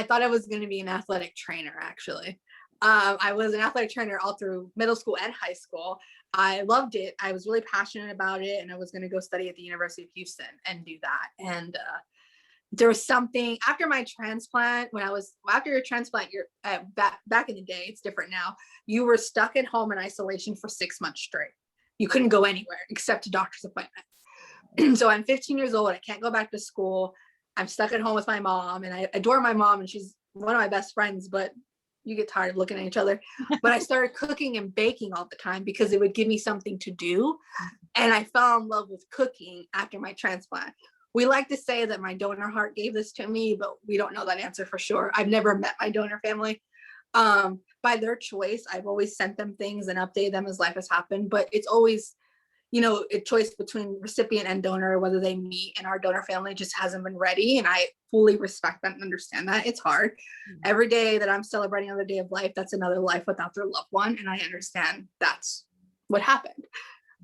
thought I was going to be an athletic trainer, actually. I was an athletic trainer all through middle school and high school. I loved it. I was really passionate about it, and I was going to go study at the University of Houston and do that. And there was something after my transplant, after your transplant, you're back in the day, it's different now. You were stuck at home in isolation for 6 months straight. You couldn't go anywhere except to doctor's appointments. So I'm 15 years old. I can't go back to school. I'm stuck at home with my mom, and I adore my mom, and she's one of my best friends, but you get tired of looking at each other. But I started cooking and baking all the time because it would give me something to do. And I fell in love with cooking after my transplant. We like to say that my donor heart gave this to me, but we don't know that answer for sure. I've never met my donor family. By their choice, I've always sent them things and updated them as life has happened, but it's always, a choice between recipient and donor, whether they meet, and our donor family just hasn't been ready. And I fully respect that and understand that. It's hard. Every day that I'm celebrating another day of life, that's another life without their loved one. And I understand that's what happened.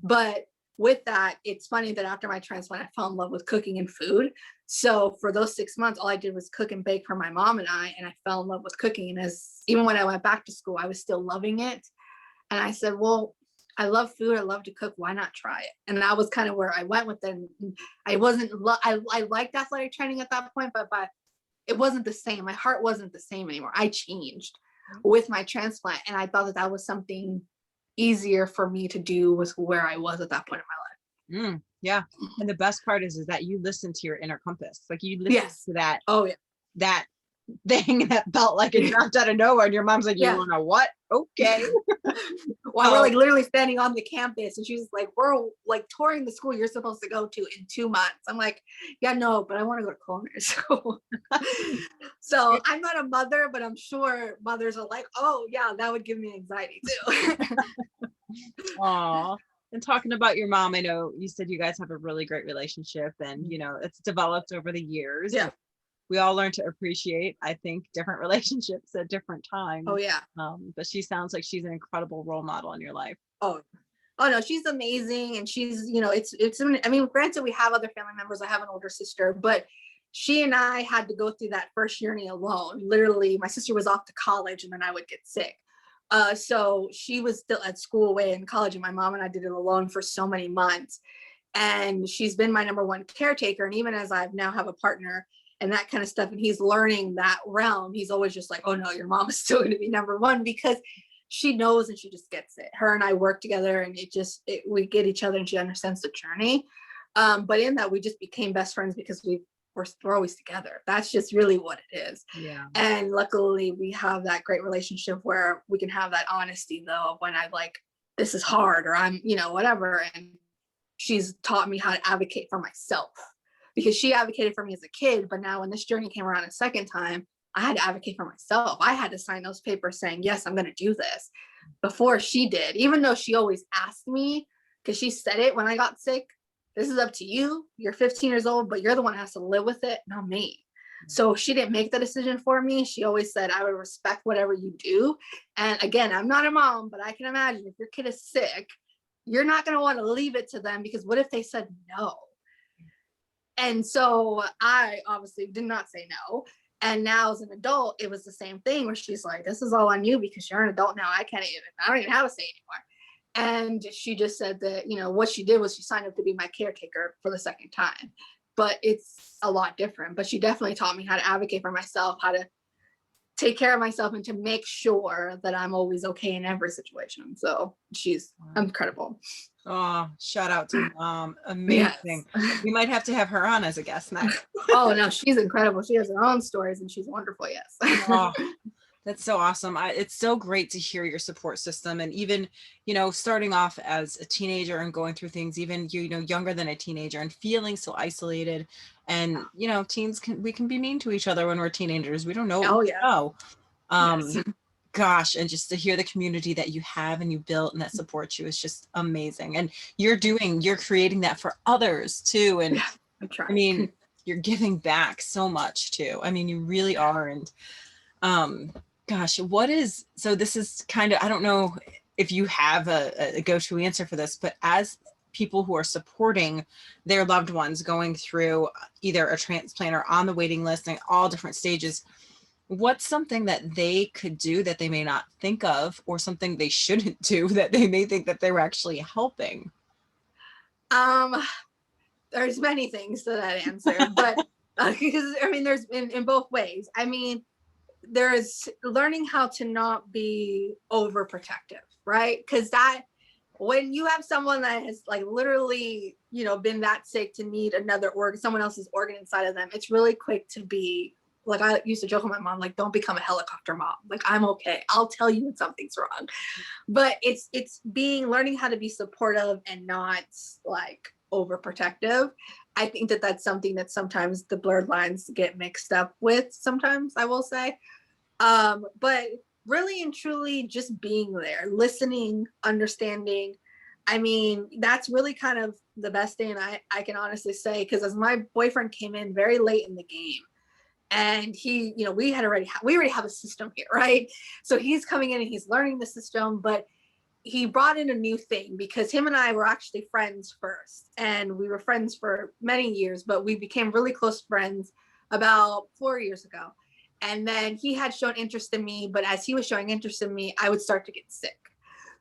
But with that, it's funny that after my transplant, I fell in love with cooking and food. So for those 6 months, all I did was cook and bake for my mom and I fell in love with cooking. And even when I went back to school, I was still loving it. And I said, well, I love food. I love to cook. Why not try it? And that was kind of where I went with it. I liked athletic training at that point, but it wasn't the same. My heart wasn't the same anymore. I changed with my transplant. And I thought that was something easier for me to do with where I was at that point in my life. Yeah. And the best part is that you listen to your inner compass. Like you listen to that. Oh yeah. That thing that felt like it dropped out of nowhere, and your mom's like, you want to what? Okay. Well, we're like literally standing on the campus, and she's like, we're like touring the school you're supposed to go to in 2 months. I'm like, yeah, no, but I want to go to culinary school. So I'm not a mother, but I'm sure mothers are like, oh yeah, that would give me anxiety too. Aw. And talking about your mom, I know you said you guys have a really great relationship, and it's developed over the years. Yeah. We all learn to appreciate, I think, different relationships at different times. Oh yeah. But she sounds like she's an incredible role model in your life. Oh no, she's amazing. And she's, I mean, granted, we have other family members. I have an older sister, but she and I had to go through that first journey alone. Literally, my sister was off to college, and then I would get sick. So she was still at school away in college, and my mom and I did it alone for so many months. And she's been my number one caretaker. And even as I now have a partner and that kind of stuff, and he's learning that realm, he's always just like, oh no, your mom is still going to be number one, because she knows and she just gets it. Her and I work together, and we get each other, and she understands the journey. But in that, we just became best friends because we're always together. That's just really what it is. Yeah. And luckily we have that great relationship where we can have that honesty though, of when I'm like, this is hard, or I'm, whatever. And she's taught me how to advocate for myself, because she advocated for me as a kid. But now when this journey came around a second time, I had to advocate for myself. I had to sign those papers saying, yes, I'm going to do this, before she did, even though she always asked me, because she said it when I got sick. This is up to you. You're 15 years old, but you're the one who has to live with it, not me. So she didn't make the decision for me. She always said, I would respect whatever you do. And again, I'm not a mom, but I can imagine if your kid is sick, you're not going to want to leave it to them, because what if they said no? And so I obviously did not say no. And now as an adult, it was the same thing, where she's like, this is all on you, because you're an adult now. I don't even have a say anymore. And she just said that, what she did was she signed up to be my caretaker for the second time. But it's a lot different. But she definitely taught me how to advocate for myself, how to take care of myself and to make sure that I'm always okay in every situation. So she's incredible. Oh, shout out to mom. Amazing. Yes. We might have to have her on as a guest next. Oh no, she's incredible. She has her own stories and she's wonderful. Yes. Oh, that's so awesome. It's so great to hear your support system. And even, starting off as a teenager and going through things, even, younger than a teenager and feeling so isolated. And, teens we can be mean to each other when we're teenagers. We don't know what we know. Yes. Gosh, and just to hear the community that you have and you built and that supports you is just amazing. And you're creating that for others too. And I mean, you're giving back so much too. I mean, you really are. And gosh, so this is kind of, I don't know if you have a go-to answer for this, but as people who are supporting their loved ones going through either a transplant or on the waiting list and all different stages, what's something that they could do that they may not think of, or something they shouldn't do that they may think that they're actually helping? There's many things to that answer, but because I mean, there's in both ways. I mean, there's learning how to not be overprotective, right? Because that when you have someone that has like literally, been that sick to need another organ, someone else's organ inside of them, it's really quick to be like, I used to joke with my mom, like, don't become a helicopter mom. Like, I'm okay. I'll tell you when something's wrong. But it's learning how to be supportive and not like overprotective. I think that that's something that sometimes the blurred lines get mixed up with sometimes, I will say. But really and truly just being there, listening, understanding. I mean, that's really kind of the best thing I can honestly say, because as my boyfriend came in very late in the game, and he, we already have a system here, right? So he's coming in and he's learning the system, but he brought in a new thing because him and I were actually friends first, and we were friends for many years, but we became really close friends about 4 years ago. And then he had shown interest in me, but as he was showing interest in me, I would start to get sick.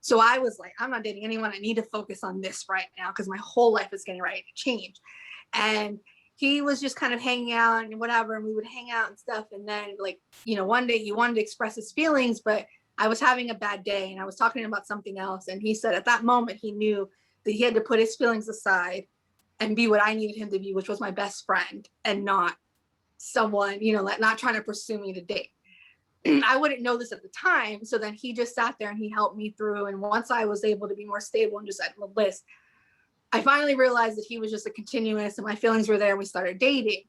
So I was like, I'm not dating anyone. I need to focus on this right now because my whole life is getting ready to change. And he was just kind of hanging out and whatever, and we would hang out and stuff. And then one day he wanted to express his feelings, but I was having a bad day and I was talking to him about something else. And he said at that moment, he knew that he had to put his feelings aside and be what I needed him to be, which was my best friend and not someone, not trying to pursue me to date. I wouldn't know this at the time. So then he just sat there and he helped me through. And once I was able to be more stable and just at the list, I finally realized that he was just a continuous and my feelings were there and we started dating.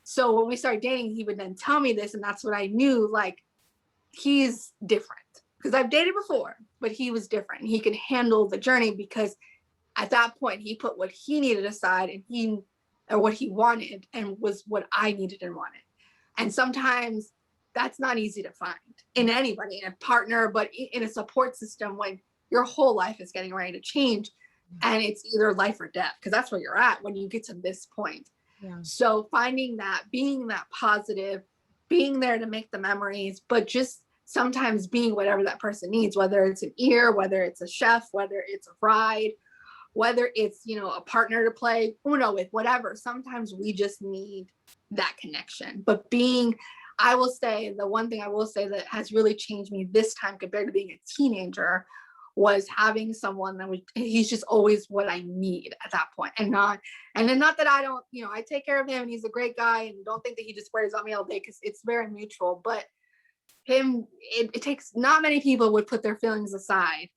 So when we started dating, he would then tell me this. And that's what I knew, like, he's different because I've dated before, but he was different. He could handle the journey because at that point he put what he needed aside and what he wanted and was what I needed and wanted. And sometimes that's not easy to find in anybody, in a partner, but in a support system when your whole life is getting ready to change. And it's either life or death, because that's where you're at when you get to this point. Yeah. So finding that, being that positive, being there to make the memories, but just sometimes being whatever that person needs, whether it's an ear, whether it's a chef, whether it's a ride, whether it's, a partner to play Uno with, whatever. Sometimes we just need that connection. But I will say, the one thing I will say that has really changed me this time compared to being a teenager was having someone he's just always what I need at that point. And then not that I don't, I take care of him and he's a great guy and don't think that he just wears on me all day, because it's very mutual. But it takes, not many people would put their feelings aside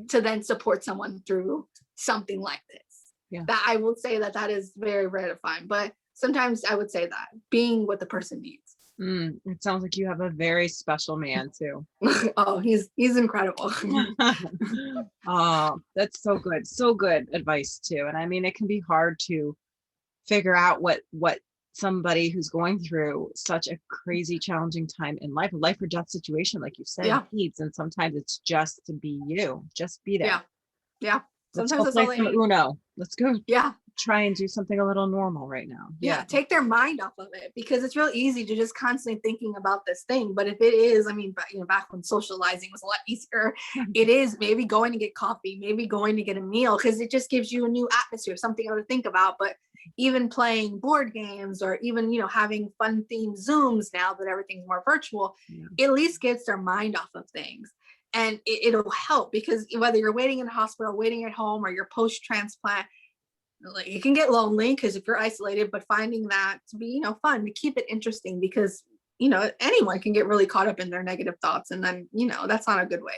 to then support someone through something like this. Yeah. That I will say that is very rare to find. But sometimes I would say that being what the person needs. It sounds like you have a very special man too. Oh, he's incredible. Oh, that's so good. So good advice too. And I mean, it can be hard to figure out what somebody who's going through such a crazy, challenging time in life, a life or death situation, like you said, needs. And sometimes it's just to be you, just be there. Yeah. Sometimes let's go play some Uno. Let's go. Yeah. Try and do something a little normal right now. Yeah. Take their mind off of it, because it's real easy to just constantly thinking about this thing. But if it is, I mean, back when socializing was a lot easier, it is maybe going to get coffee, maybe going to get a meal, because it just gives you a new atmosphere, something to think about. But even playing board games, or even, having fun themed Zooms now that everything's more virtual, it at least gets their mind off of things. And it'll help, because whether you're waiting in the hospital, waiting at home, or you're post-transplant, like, it can get lonely because if you're isolated, but finding that to be, fun, to keep it interesting, because, anyone can get really caught up in their negative thoughts. And then, that's not a good way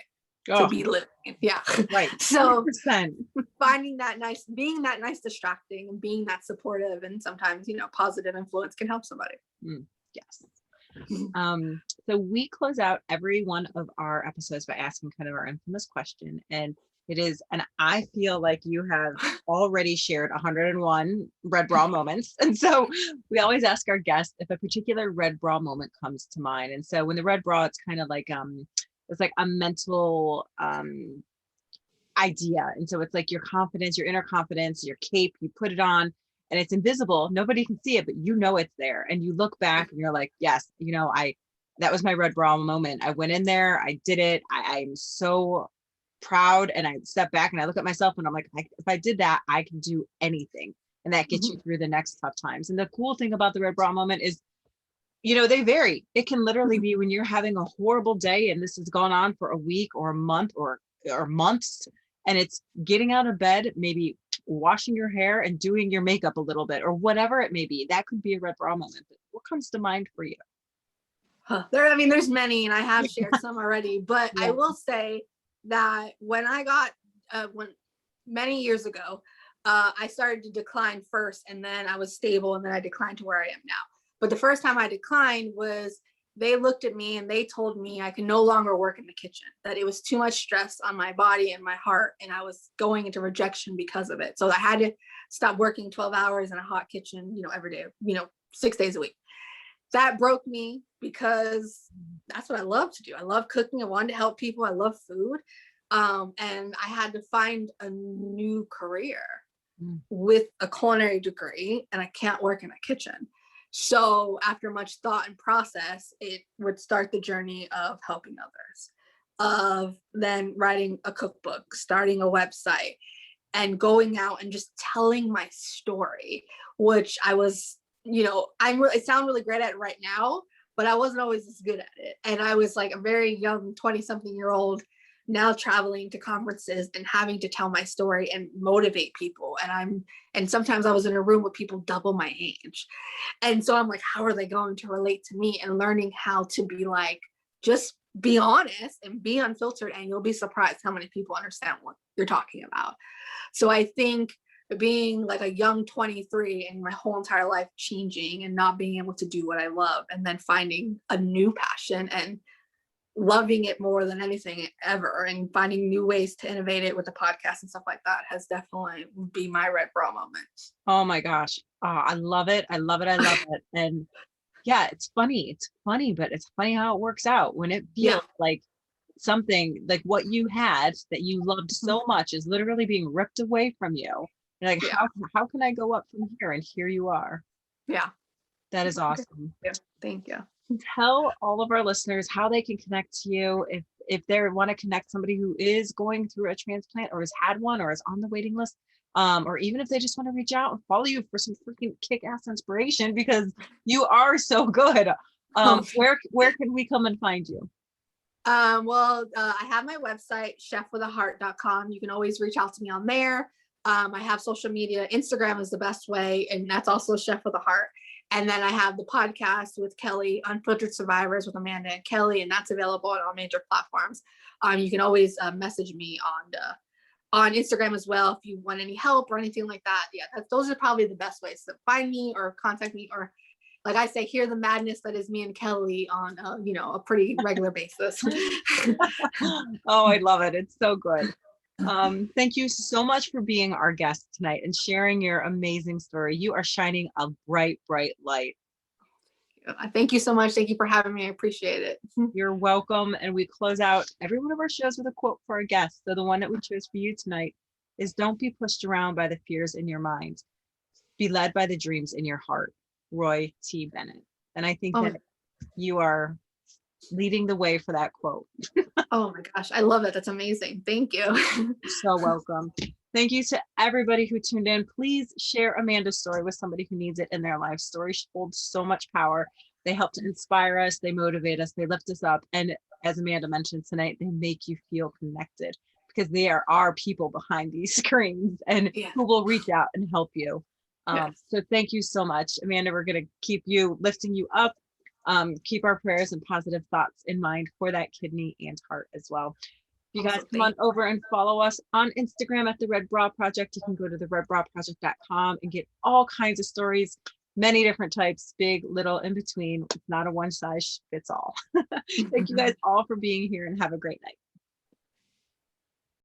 to be living. Yeah. Right. So 100%. finding that being that nice distracting, and being that supportive, and sometimes, positive influence can help somebody. Yes. So we close out every one of our episodes by asking kind of our infamous question. And I feel like you have already shared 101 red bra moments. And so we always ask our guests if a particular red bra moment comes to mind. And so when the red bra, it's kind of like, it's like a mental idea. And so it's like your confidence, your inner confidence, your cape, you put it on and it's invisible. Nobody can see it, but it's there. And you look back and you're like, yes, that was my red bra moment. I went in there, I did it. I'm so proud. And I step back and I look at myself and I'm like, if I did that, I can do anything. And that gets you through the next tough times. And the cool thing about the red bra moment is, they vary. It can literally be when you're having a horrible day and this has gone on for a week or a month or months, and it's getting out of bed, maybe washing your hair and doing your makeup a little bit, or whatever it may be. That could be a red bra moment. But what comes to mind for you? There's many, and I have shared some already, but I will say that when I got, many years ago, I started to decline first, and then I was stable, and then I declined to where I am now. But the first time I declined was, they looked at me and they told me I can no longer work in the kitchen, that it was too much stress on my body and my heart, and I was going into rejection because of it. So I had to stop working 12 hours in a hot kitchen, every day, 6 days a week. That broke me, because that's what I love to do. I love cooking. I wanted to help people. I love food. And I had to find a new career with a culinary degree, and I can't work in a kitchen. So after much thought and process, it would start the journey of helping others, of then writing a cookbook, starting a website, and going out and just telling my story, which I was, I sound really great at it right now, but I wasn't always as good at it. And I was like a very young 20-something-year-old, now traveling to conferences and having to tell my story and motivate people. And sometimes I was in a room with people double my age. And so I'm like, how are they going to relate to me? And learning how to be like, just be honest and be unfiltered, and you'll be surprised how many people understand what you're talking about. So I think being like a young 23 and my whole entire life changing and not being able to do what I love, and then finding a new passion and loving it more than anything ever, and finding new ways to innovate it with the podcast and stuff like that, has definitely be my red bra moment. Oh my gosh. Oh, I love it. I love it. I love it. And yeah, it's funny, but it's funny how it works out when it feels like something like what you had that you loved so much is literally being ripped away from you. You're like, how can I go up from here? And here you are. Yeah. That is awesome. Thank you. Tell all of our listeners how they can connect to you if they want to connect somebody who is going through a transplant, or has had one, or is on the waiting list, or even if they just want to reach out and follow you for some freaking kick-ass inspiration, because you are so good. Where can we come and find you? I have my website, chefwithaheart.com. You can always reach out to me on there. I have social media. Instagram is the best way, and that's also Chef with a Heart. And then I have the podcast with Kelly, Unfiltered Survivors with Amanda and Kelly, and that's available on all major platforms. You can always message me on Instagram as well if you want any help or anything like that. Yeah, those are probably the best ways to find me or contact me, or like I say, hear the madness that is me and Kelly on a pretty regular basis. Oh, I love it. It's so good. Thank you so much for being our guest tonight and sharing your amazing story. You are shining a bright, bright light. Thank you so much. Thank you for having me. I appreciate it. You're welcome. And we close out every one of our shows with a quote for our guests. So the one that we chose for you tonight is, don't be pushed around by the fears in your mind. Be led by the dreams in your heart. Roy T. Bennett. And I think that you are leading the way for that quote. Oh my gosh, I love it. That's amazing. Thank you. You're so welcome. Thank you to everybody who tuned in. Please share Amanda's story with somebody who needs it in their life. Stories hold so much power. They help to inspire us, they motivate us, they lift us up. And as Amanda mentioned tonight, they make you feel connected because there are people behind these screens and who will reach out and help you. So thank you so much, Amanda. We're going to keep you lifting you up. Keep our prayers and positive thoughts in mind for that kidney and heart as well. You guys come on over and follow us on Instagram at the Red Bra Project. You can go to the redbraproject.com and get all kinds of stories, many different types, big, little, in between. It's not a one size fits all. Thank you guys all for being here and have a great night.